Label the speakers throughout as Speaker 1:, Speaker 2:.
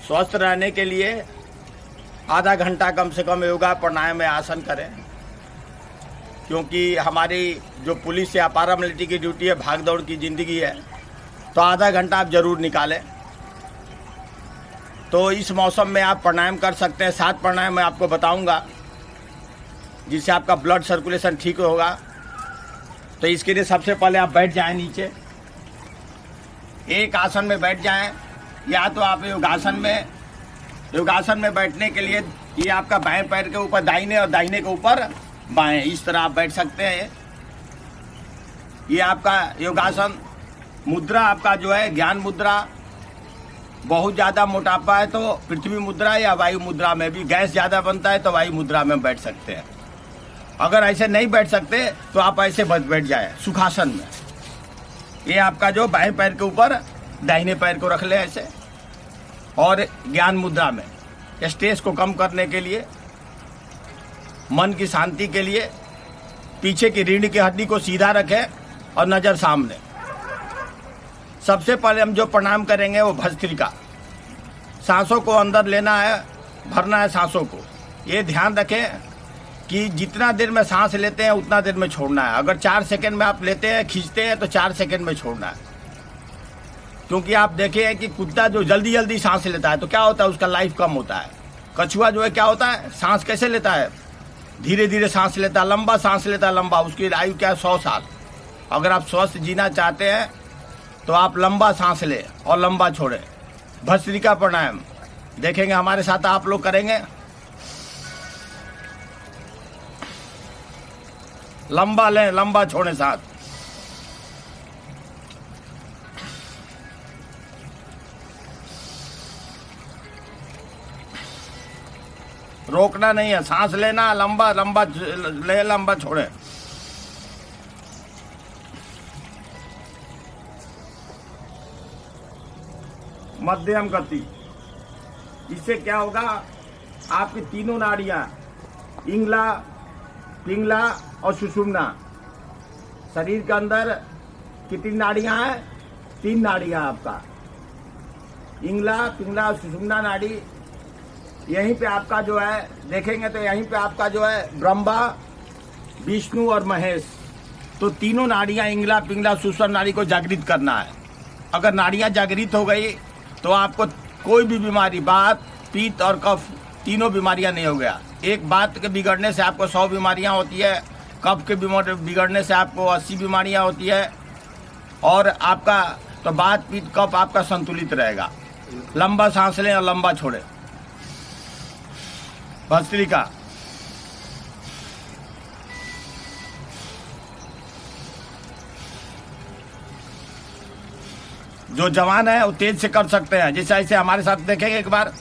Speaker 1: स्वस्थ रहने के लिए आधा घंटा कम से कम योगा प्राणायाम में आसन करें, क्योंकि हमारी जो पुलिस या पैरामिलिट्री की ड्यूटी है, भाग दौड़ की ज़िंदगी है, तो आधा घंटा आप ज़रूर निकालें। तो इस मौसम में आप प्राणायाम कर सकते हैं। 7 प्राणायाम मैं आपको बताऊंगा जिससे आपका ब्लड सर्कुलेशन ठीक होगा। तो इसके लिए सबसे पहले आप बैठ जाएं नीचे, एक आसन में बैठ जाएं, या तो आप योगासन में बैठने के लिए ये आपका बाएं पैर के ऊपर दाहिने और दाहिने के ऊपर बाएं, इस तरह आप बैठ सकते हैं। ये आपका योगासन मुद्रा आपका जो है ज्ञान मुद्रा। बहुत ज़्यादा मोटापा है तो पृथ्वी मुद्रा या वायु मुद्रा में भी, गैस ज़्यादा बनता है तो वायु मुद्रा में बैठ सकते हैं। अगर ऐसे नहीं बैठ सकते तो आप ऐसे बैठ जाए सुखासन में। ये आपका जो बाएं पैर के ऊपर दाहिने पैर को रख ले ऐसे, और ज्ञान मुद्रा में स्ट्रेस को कम करने के लिए, मन की शांति के लिए पीछे की रीढ़ की हड्डी को सीधा रखें और नज़र सामने। सबसे पहले हम जो प्राणायाम करेंगे वो भस्त्रिका। सांसों को अंदर लेना है, भरना है सांसों को। ये ध्यान रखें कि जितना देर में सांस लेते हैं उतना देर में छोड़ना है। अगर 4 सेकंड में आप लेते हैं, खींचते हैं, तो 4 सेकंड में छोड़ना है। क्योंकि आप देखें कि कुत्ता जो जल्दी जल्दी सांस लेता है तो क्या होता है, उसका लाइफ कम होता है। कछुआ जो है क्या होता है, सांस कैसे लेता है, धीरे धीरे सांस लेता है, लंबा सांस लेता है, लंबा। उसकी आयु क्या है, 100 साल। अगर आप स्वस्थ जीना चाहते हैं तो आप लंबा सांस लें और लंबा छोड़ें। भस्त्रिका प्राणायाम देखेंगे हमारे साथ आप लोग करेंगे। लंबा लें, लंबा छोड़ें साथ। रोकना नहीं है, सांस लेना, लंबा लंबा ले, लंबा छोड़ें। मध्यम गति। इससे क्या होगा, आपकी तीनों नाड़ियां, इंगला, पिंगला और सुषुम्ना, शरीर के अंदर कितनी नाड़ियां हैं, 3 नाड़ियां आपका, इंगला, पिंगला और सुषुम्ना नाड़ी। यहीं पे आपका जो है देखेंगे तो यहीं पे आपका जो है ब्रह्मा, विष्णु और महेश, तो तीनों नाड़ियां इंगला, पिंगला, सुषुम्ना नाड़ी को जागृत करना है। अगर नाड़ियां जागृत हो गई तो आपको कोई भी बीमारी, बात, पित्त और कफ, तीनों बीमारियां नहीं हो गया। एक बात के बिगड़ने से आपको 100 बीमारियां होती है, कफ के बिगड़ने से आपको 80 बीमारियां होती है, और आपका तो बात, पित्त, कफ आपका संतुलित रहेगा। लंबा सांस लें और लंबा छोड़ें। भस्त्रिका। जो जवान है वो तेज से कर सकते हैं, जैसे ऐसे हमारे साथ देखेंगे एक बार।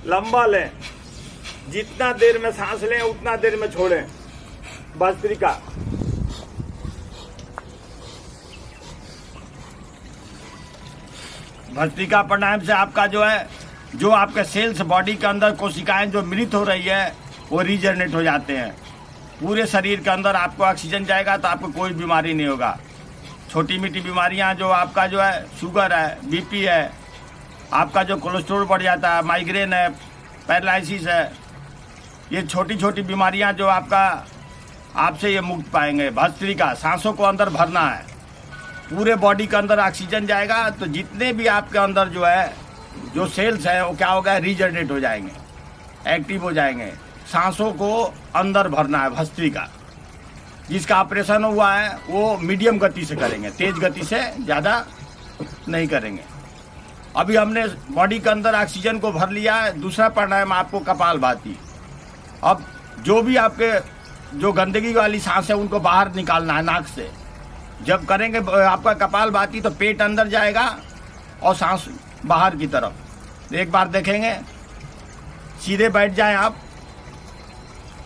Speaker 1: लंबा लें, जितना देर में सांस लें उतना देर में छोड़ें। भस्त्रिका। भस्त्रिका प्राणायाम से आपका जो है, जो आपके सेल्स, बॉडी के अंदर कोशिकाएं जो मृत हो रही है वो रीजनरेट हो जाते हैं। पूरे शरीर के अंदर आपको ऑक्सीजन जाएगा तो आपको कोई बीमारी नहीं होगा। छोटी मोटी बीमारियां जो आपका जो है, शुगर है, बीपी है, आपका जो कोलेस्ट्रॉल बढ़ जाता है, माइग्रेन है, पैरालिसिस है, ये छोटी छोटी बीमारियां जो आपका, आपसे ये मुक्त पाएंगे। भस्त्रिका, सांसों को अंदर भरना है, पूरे बॉडी के अंदर ऑक्सीजन जाएगा तो जितने भी आपके अंदर जो है, जो सेल्स है वो क्या होगा, रीजनरेट हो जाएंगे, एक्टिव हो जाएंगे। सांसों को अंदर भरना है, भस्त्रिका। जिसका ऑपरेशन हुआ है वो मीडियम गति से करेंगे, तेज गति से ज़्यादा नहीं करेंगे। अभी हमने बॉडी के अंदर ऑक्सीजन को भर लिया है। दूसरा प्राणायाम आपको कपालभाति। अब जो भी आपके जो गंदगी वाली सांस है उनको बाहर निकालना है नाक से। जब करेंगे आपका कपालभाति तो पेट अंदर जाएगा और सांस बाहर की तरफ। एक बार देखेंगे, सीधे बैठ जाएं आप,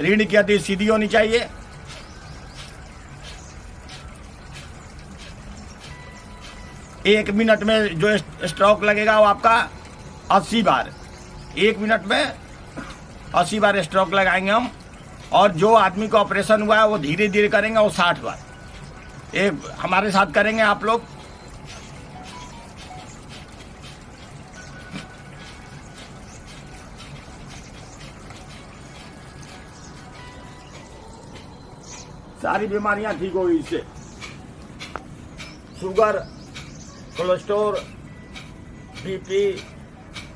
Speaker 1: रीढ़ की हड्डी सीधी होनी चाहिए। एक मिनट में जो स्ट्रोक लगेगा वो आपका 80 बार, 1 मिनट में 80 बार स्ट्रोक लगाएंगे हम। और जो आदमी को ऑपरेशन हुआ है वो धीरे धीरे करेंगे, वो 60 बार। एक हमारे साथ करेंगे आप लोग। सारी बीमारियां ठीक होगी इससे। Sugar, cholesterol, BP,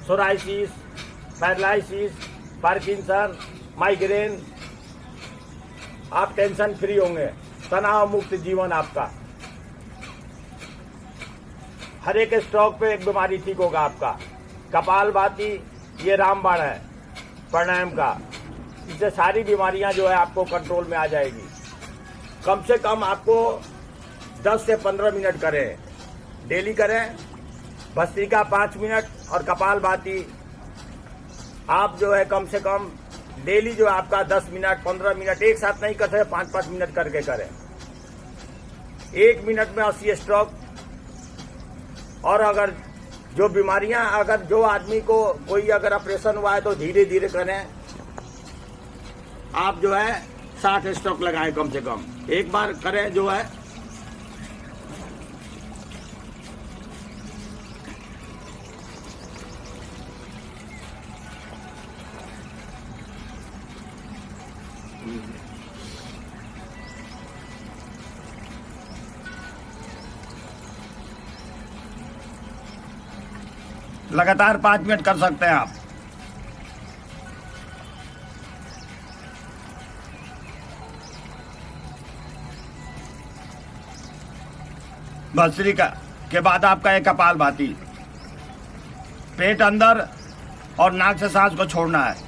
Speaker 1: psoriasis, paralysis, Parkinson, migraine, आप टेंशन फ्री होंगे। तनाव मुक्त जीवन आपका। हर एक स्ट्रोक पे एक बीमारी ठीक होगा आपका। कपालभाति ये रामबाण है प्राणायाम का। इससे सारी बीमारियां जो है आपको कंट्रोल में आ जाएगी। कम से कम आपको 10 से 15 मिनट करें, डेली करें। भस्त्रिका 5 मिनट और कपालभाति आप जो है कम से कम डेली जो आपका 10 मिनट 15 मिनट एक साथ नहीं करते, 5-5 मिनट करके करें। 1 मिनट में 80 स्ट्रोक। और अगर जो बीमारियां, अगर जो आदमी को कोई अगर ऑपरेशन हुआ है तो धीरे धीरे करें। आप जो है 60 स्ट्रोक लगाएं कम से कम, एक बार करें जो है। लगातार 5 मिनट कर सकते हैं आप। भस्त्रिका के बाद आपका एक कपालभाति। पेट अंदर और नाक से सांस को छोड़ना है।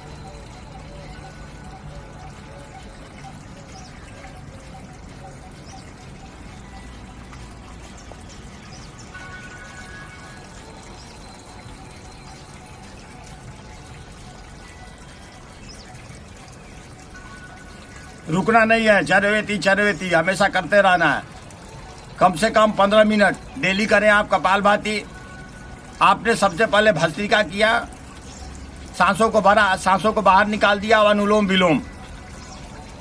Speaker 1: रुकना नहीं है, चरवेती हमेशा करते रहना है। कम से कम 15 मिनट डेली करें आप कपालभाति। आपने सबसे पहले भस्त्रिका किया, सांसों को भरा, सांसों को बाहर निकाल दिया। और अनुलोम विलोम,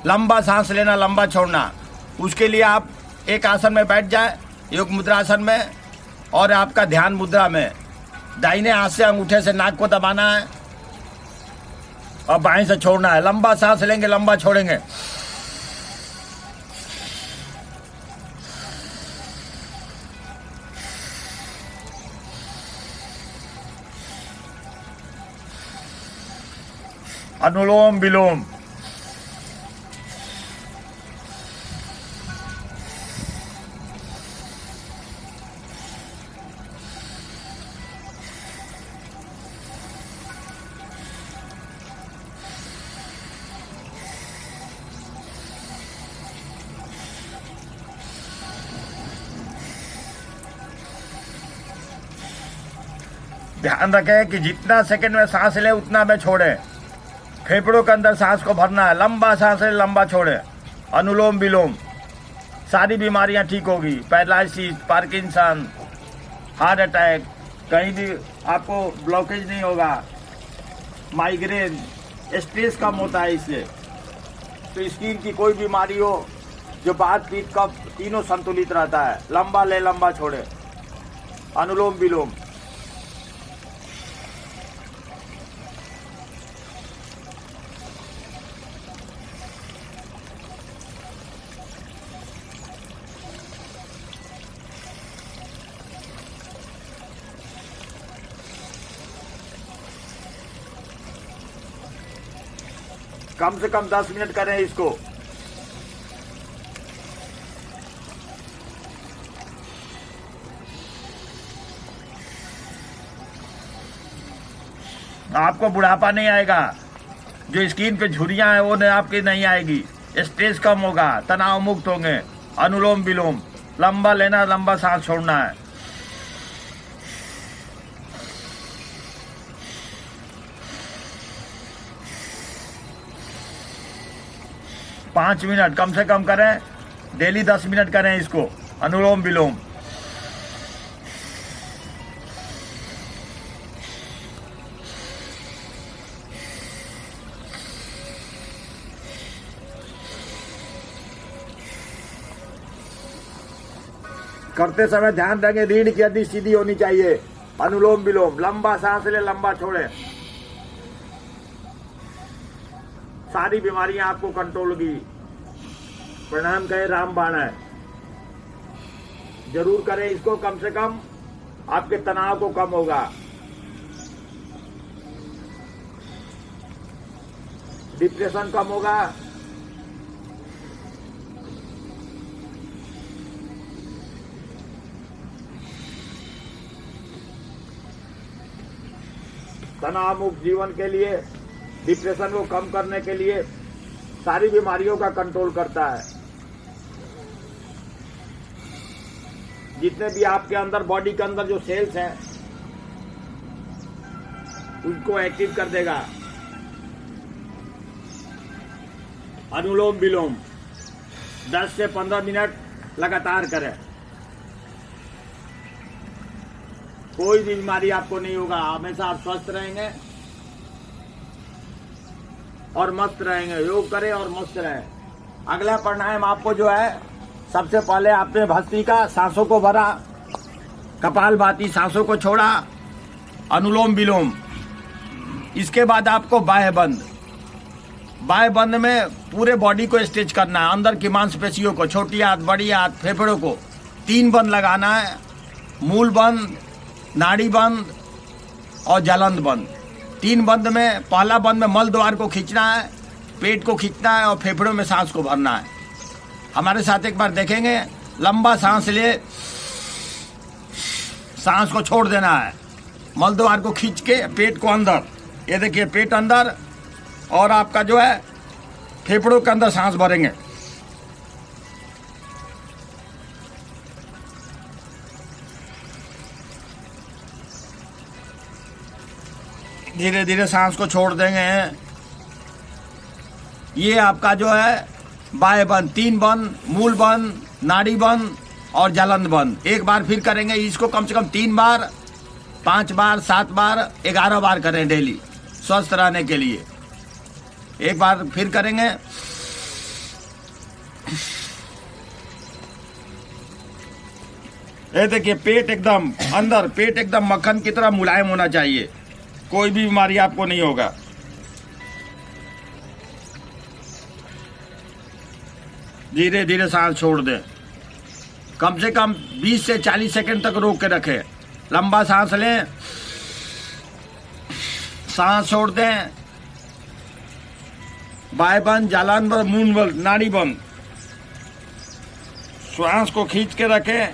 Speaker 1: लंबा सांस लेना, लंबा छोड़ना। उसके लिए आप एक आसन में बैठ जाए, योग मुद्रासन में, और आपका ध्यान मुद्रा में दाहिने हाथ से अंगूठे से नाक को दबाना है और बाएं से छोड़ना है। लंबा सांस लेंगे, लंबा छोड़ेंगे। अनुलोम विलोम। ध्यान रखें कि जितना सेकंड में सांस ले उतना में छोड़े। फेफड़ों के अंदर सांस को भरना है, लंबा सांस ले, लंबा छोड़े। अनुलोम विलोम, सारी बीमारियां ठीक होगी। पैरालिसिस, पार्किंसन, हार्ट अटैक, कहीं भी आपको ब्लॉकेज नहीं होगा। माइग्रेन, स्ट्रेस कम होता है इससे। तो स्किन की कोई बीमारी हो, जो बात पीठ कफ तीनों संतुलित रहता है। लंबा ले, लंबा छोड़े। अनुलोम विलोम। कम से कम 10 मिनट करें इसको। आपको बुढ़ापा नहीं आएगा, जो स्किन पे झुर्रियां हैं वो आपकी नहीं आएगी, स्ट्रेस कम होगा, तनाव मुक्त होंगे। अनुलोम विलोम लंबा लेना, लंबा सांस छोड़ना है। पाँच मिनट कम से कम करें, डेली 10 मिनट करें इसको, अनुलोम विलोम। करते समय ध्यान देंगे रीढ़ की हड्डी सीधी होनी चाहिए। अनुलोम विलोम, लंबा सांस ले, लंबा छोड़े, सारी बीमारियां आपको कंट्रोल की। प्रणाम कहे रामबाण है, जरूर करें इसको, कम से कम आपके तनाव को कम होगा। डिप्रेशन कम होगा। तनाव मुक्त जीवन के लिए, डिप्रेशन को कम करने के लिए, सारी बीमारियों का कंट्रोल करता है। जितने भी आपके अंदर, बॉडी के अंदर जो सेल्स हैं उनको एक्टिव कर देगा। अनुलोम विलोम 10 से 15 मिनट लगातार करें, कोई भी बीमारी आपको नहीं होगा। हमेशा आप स्वस्थ रहेंगे और मस्त रहेंगे। योग करें और मस्त रहें। अगला प्राणायाम आपको जो है, सबसे पहले आपने भस्त्रिका, सांसों को भरा, कपालभाति, सांसों को छोड़ा, अनुलोम विलोम। इसके बाद आपको बाह्य बंद। बाह्य बंद में पूरे बॉडी को स्ट्रेच करना है, अंदर की मांसपेशियों को, छोटी हाथ, बड़ी हाथ, फेफड़ों को 3 बंद लगाना है। मूल बंद, नाड़ी बंद और जलंध बंद। 3 बंद में, पहला बंद में मल द्वार को खींचना है, पेट को खींचना है और फेफड़ों में सांस को भरना है। हमारे साथ एक बार देखेंगे। लंबा सांस ले, सांस को छोड़ देना है, मल द्वार को खींच के पेट को अंदर, ये देखिए पेट अंदर, और आपका जो है फेफड़ों के अंदर सांस भरेंगे। धीरे धीरे सांस को छोड़ देंगे। ये आपका जो है बाह्य बंद, 3 बंद, मूल बंद, नाड़ी बंद और जलंध बंद। एक बार फिर करेंगे इसको, कम से कम 3 बार, 5 बार, 7 बार, 11 बार करें डेली, स्वस्थ रहने के लिए। एक बार फिर करेंगे। ये देखिए पेट एकदम अंदर, पेट एकदम मक्खन की तरह मुलायम होना चाहिए, कोई भी बीमारी आपको नहीं होगा। धीरे धीरे सांस छोड़ दें, कम से कम 20 से 40 सेकंड तक रोक के रखें। लंबा सांस लें, सांस छोड़ दें। बाह्य बंद, जालान बंद, मूल बंद, नाड़ी बंद। श्वास को खींच के रखें,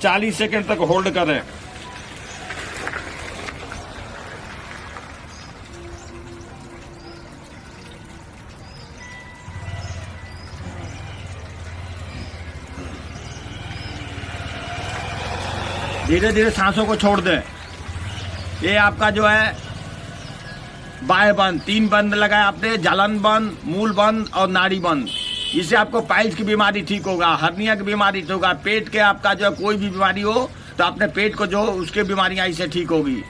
Speaker 1: 40 सेकंड तक होल्ड करें। धीरे धीरे सांसों को छोड़ दें। ये आपका जो है बाह्य बंद, 3 बंद लगाए आपने, जालन बंद, मूल बंद और नाड़ी बंद। इससे आपको पाइल्स की बीमारी ठीक होगा, हर्निया की बीमारी ठीक होगा, पेट के आपका जो कोई भी बीमारी हो तो अपने पेट को जो उसकी बीमारियां इससे ठीक होगी।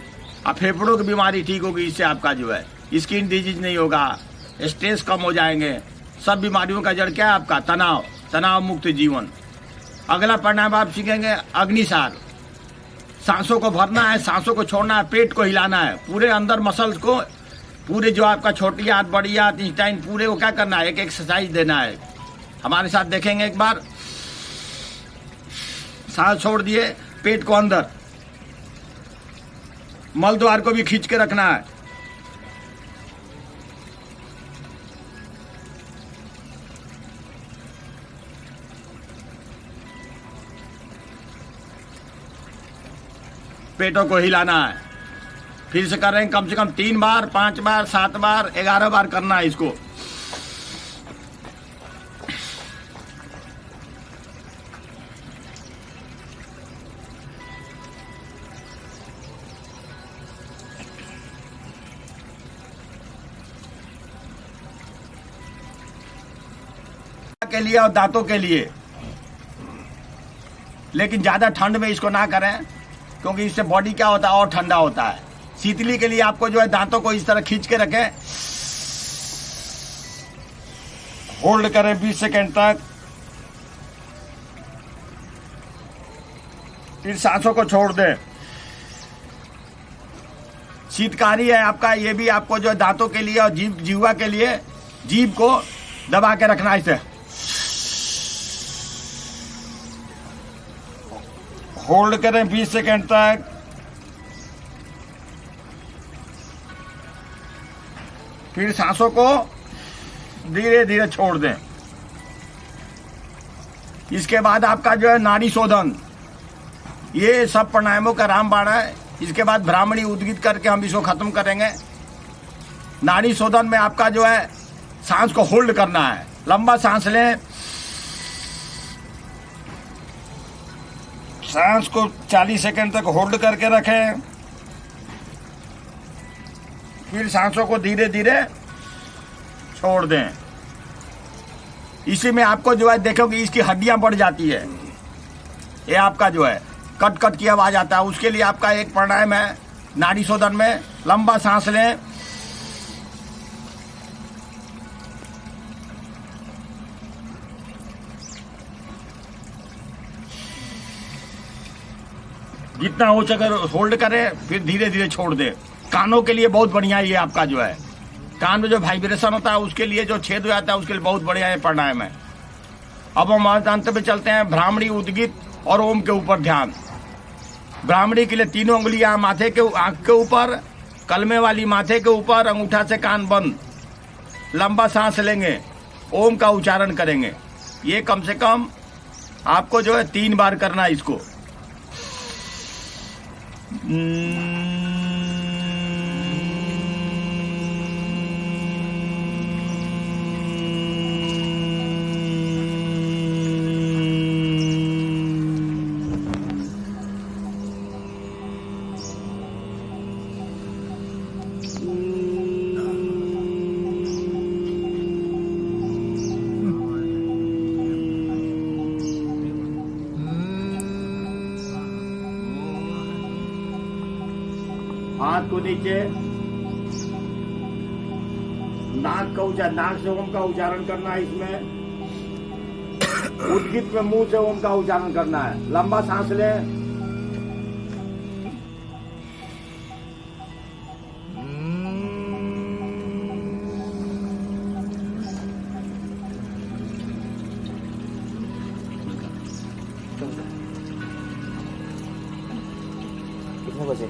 Speaker 1: अब फेफड़ों की बीमारी ठीक होगी, इससे आपका जो है स्किन डिजीज नहीं होगा, स्ट्रेस कम हो जाएंगे। सब बीमारियों का जड़ क्या है आपका? तनाव, तनाव मुक्त जीवन। अगला प्राणायाम आप सीखेंगे अग्निसार। सांसों को भरना है, सांसों को छोड़ना है, पेट को हिलाना है, पूरे अंदर मसल्स को, पूरे जो आपका छोटी हाथ, बड़ी हाथ, इंस्टाइन, पूरे को क्या करना है, एक एक्सरसाइज देना है। हमारे साथ देखेंगे एक बार। सांस छोड़ दिए, पेट को अंदर, मल द्वार को भी खींच के रखना है। पेटों को हिलाना है। फिर से कर रहे हैं कम से कम 3 बार, 5 बार, 7 बार, 11 बार करना है इसको। के लिए और दांतों के लिए, लेकिन ज्यादा ठंड में इसको ना करें, क्योंकि इससे बॉडी क्या होता है और ठंडा होता है। शीतली के लिए आपको जो है दांतों को इस तरह खींच के रखें, होल्ड करें 20 सेकेंड तक, फिर सांसों को छोड़ दें। शीतकारी है आपका, ये भी आपको जो है दांतों के लिए और जीवा के लिए, जीभ को दबा के रखना इसे। होल्ड करें 20 सेकेंड तक, फिर सांसों को धीरे धीरे छोड़ दें। इसके बाद आपका जो है नाड़ी शोधन, ये सब प्राणायामों का रामबाण है। इसके बाद ब्राह्मणी उद्गीत करके हम इसको खत्म करेंगे। नाड़ी शोधन में आपका जो है सांस को होल्ड करना है, लंबा सांस लें, सांस को 40 सेकंड तक होल्ड करके रखें, फिर सांसों को धीरे धीरे छोड़ दें। इसी में आपको जो है देखोगे इसकी हड्डियां बढ़ जाती है, ये आपका जो है कट कट की आवाज आता है। उसके लिए आपका एक प्राणायाम है नाड़ी शोधन में, लंबा सांस लें, जितना हो सके होल्ड करें, फिर धीरे धीरे छोड़ दे। कानों के लिए बहुत बढ़िया ये आपका जो है, कान में जो वाइब्रेशन होता है उसके लिए, जो छेद हो जाता है उसके लिए बहुत बढ़िया ये प्राणायाम है। अब हम अंत में चलते हैं ब्राह्मणी उद्गीत और ओम के ऊपर ध्यान। ब्राह्मणी के लिए 3 उंगलियां माथे के आंख के ऊपर, कलमे वाली माथे के ऊपर, अंगूठा से कान बंद, लंबा सांस लेंगे, ओम का उच्चारण करेंगे। ये कम से कम आपको जो है 3 बार करना है इसको। हाथ को नीचे, नाक से ओम का उच्चारण करना है। इसमें उद्गीत में मुंह से ओम का उच्चारण करना है। लंबा सांस लें,
Speaker 2: कितने बजे?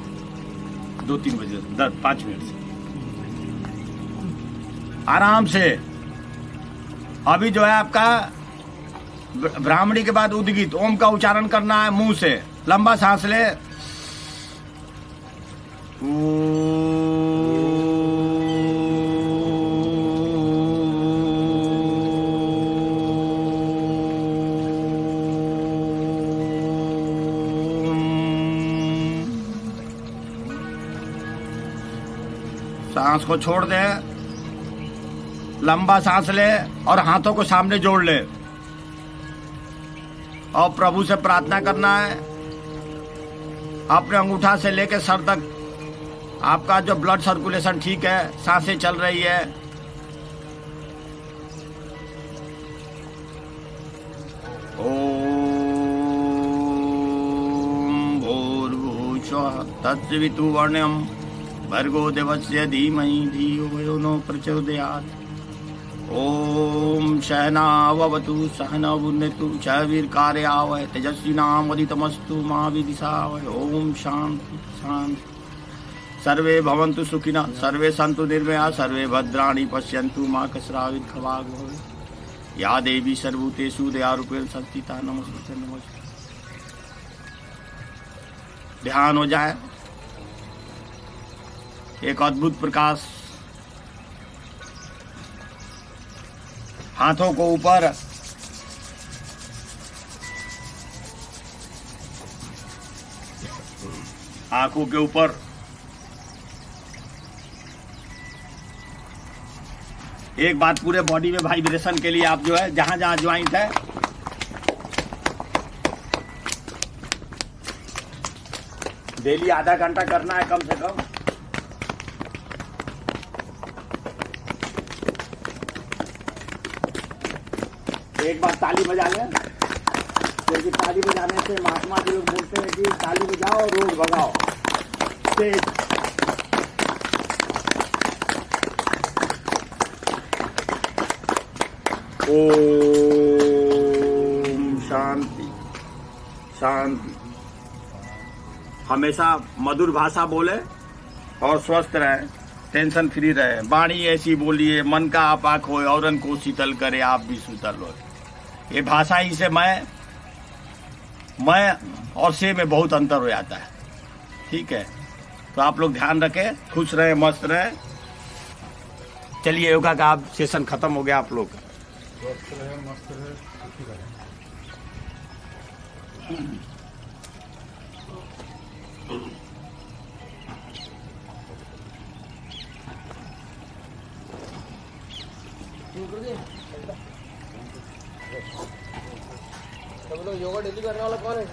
Speaker 1: 2-3 बजे, 5 मिनट से आराम से। अभी जो है आपका ब्राह्मणी के बाद उद्गीत, ओम का उच्चारण करना है मुंह से। लंबा सांस ले, सांस को छोड़ दे, लंबा सांस ले और हाथों को सामने जोड़ ले और प्रभु से प्रार्थना करना है। अपने अंगूठा से लेकर सर तक आपका जो ब्लड सर्कुलेशन ठीक है, सांसें चल रही है। ओम भूर्भुवः तत्सवितुर्वरेण्यं भर्गो देवस्य धीमहि धियो यो न प्रचोदयात्। ओम सहनावतु सहनौ भुनक्तु च वीर्यंकरवावहै तेजस्विनावधीतमस्तु मा विद्विषावहै। ओम शांति शांति। सर्वे भवन्तु सुखिनः, सर्वे सन्तु निर्भयाः, सर्वे भद्राणि पश्यन्तु मा कश्चित् दुःखभाग् भवेत्। या देवी सर्वभूतेषु दयारूपेण संस्थिता नमस्ते नमस्ते। ध्यान हो जाए, एक अद्भुत प्रकाश। हाथों को ऊपर, आंखों के ऊपर। एक बात, पूरे बॉडी में वाइब्रेशन के लिए आप जो है जहां जहां ज्वाइंट है डेली आधा घंटा करना है कम से कम। एक बार ताली बजा लें, क्योंकि ताली बजाने से महात्मा जी लोग बोलते हैं कि ताली बजाओ रोग भगाओ। ओम शांति शांति। हमेशा मधुर भाषा बोले और स्वस्थ रहे, टेंशन फ्री रहे। वाणी ऐसी बोलिए, मन का आपा खोए, औरन को शीतल करे, आप भी सुतल हो। ये भाषा ही से मैं और से में बहुत अंतर हो जाता है। ठीक है, तो आप लोग ध्यान रखें, खुश रहें, मस्त रहें। चलिए, योगा का आप सेशन खत्म हो गया। आप लोग
Speaker 2: स्वस्थ रहे, मस्त रहे, सुखी रहे।
Speaker 3: सब लोग योगा डेली करने वाला कौन है?